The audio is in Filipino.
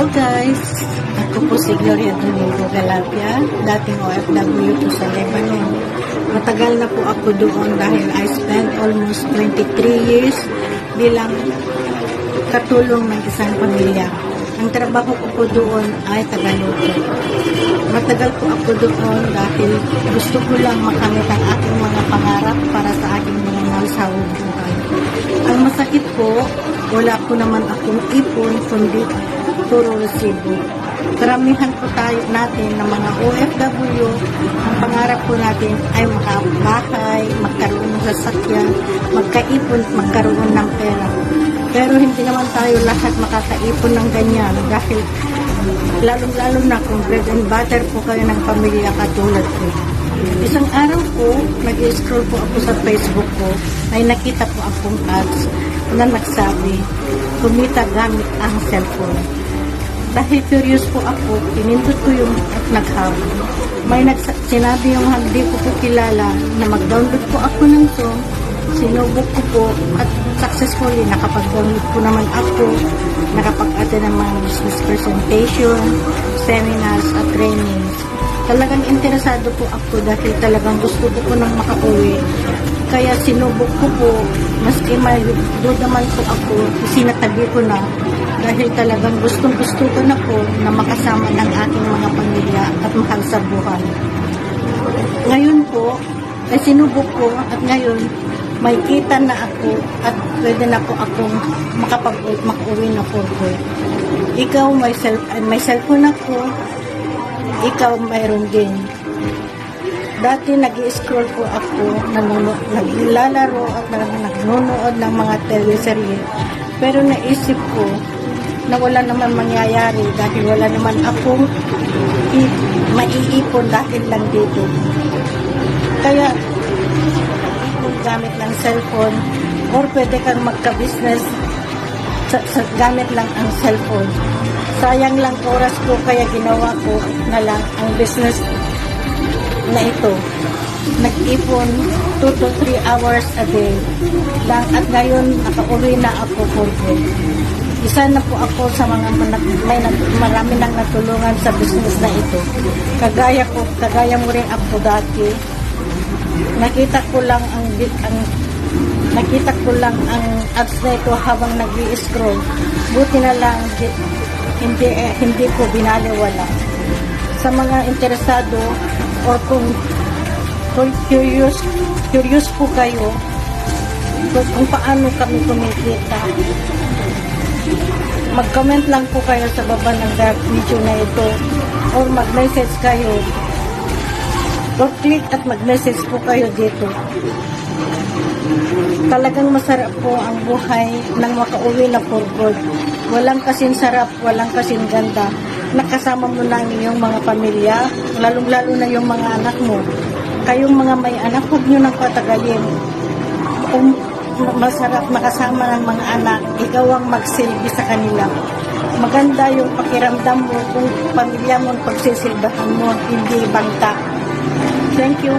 Hello guys, ako po si Gloria Domingo Galapia, dating OFW to sa Lebanon. Matagal na po ako doon dahil I spent almost 23 years bilang katulong ng isang pamilya. Ang trabaho ko po doon ay Tagaluto. Matagal po ako doon dahil gusto ko lang makamit ang aking mga pangarap para sa aking mga nagsawang buhay. Ang masakit po, wala po naman akong ipon kundi puro resibo. Karamihan po tayo natin ng mga OFW, ang pangarap po natin ay makabahay, magkaroon ng sasakyan, magkaipon, magkaroon ng pera. Pero hindi naman tayo lahat makakaipon ng ganyan dahil lalong-lalo na kung bread and butter po kayo ng pamilya katulad ko. Isang araw po, nag-scroll po ako sa Facebook ko, ay nakita po akong ads na nagsabi, kumita gamit ang cellphone. Dahil curious po ako, pinindot ko yung at naghabol. May sinabi yung hindi ko po kilala na mag-download po ako ng Zoom, sinubok ko po at successfully nakapag-download po naman ako, nakapag-attend ng mga business presentation, seminars at trainings. Talagang interesado po ako dahil talagang gusto ko nang makauwi. Kaya sinubok ko po, maski may dudaman po ako, sinatabi ko na dahil talagang gustong-gusto ko na po na makasama ng aking mga pamilya at mahal sa buhay. Ngayon po, ay sinubok ko at ngayon may kita na ako at pwede na po akong makauwi na po ko. Ikaw may cellphone ako, ikaw mayroon din. Dati nag-i-scroll po ako, naglalaro at nagnunood ng mga teleserye. Pero naisip ko na wala naman mangyayari dahil wala naman akong maiipon dahil lang dito. Kaya gamit ng cellphone or pwede kang magka-business gamit lang ang cellphone. Sayang lang oras ko kaya ginawa ko na lang ang business na ito. Nag-ipon 2 to 3 hours a day lang at ngayon nakauwi na ako for good. Isa na po ako sa mga marami nang natulungan sa business na ito. Kagaya mo rin ako dati. Nakita ko lang ang ads na ito habang nag-i-scroll. Buti na lang hindi ko binaliwala. Sa mga interesado or kung curious po kayo kung paano kami kumikita, mag-comment lang po kayo sa baba ng video na ito or mag-message kayo or click at mag-message po kayo dito. Talagang masarap po ang buhay ng makauwi na for good. Walang kasing sarap, walang kasing ganda. Nakasama mo na ang iyong mga pamilya, lalong-lalo na yung mga anak mo. Kayong mga may anak, huwag nyo nang patagalin. Kung masarap makasama ng mga anak, ikaw ang magsilbi sa kanila. Maganda yung pakiramdam mo kung pamilya mo pagsisilbahan mo, hindi bangta. Thank you.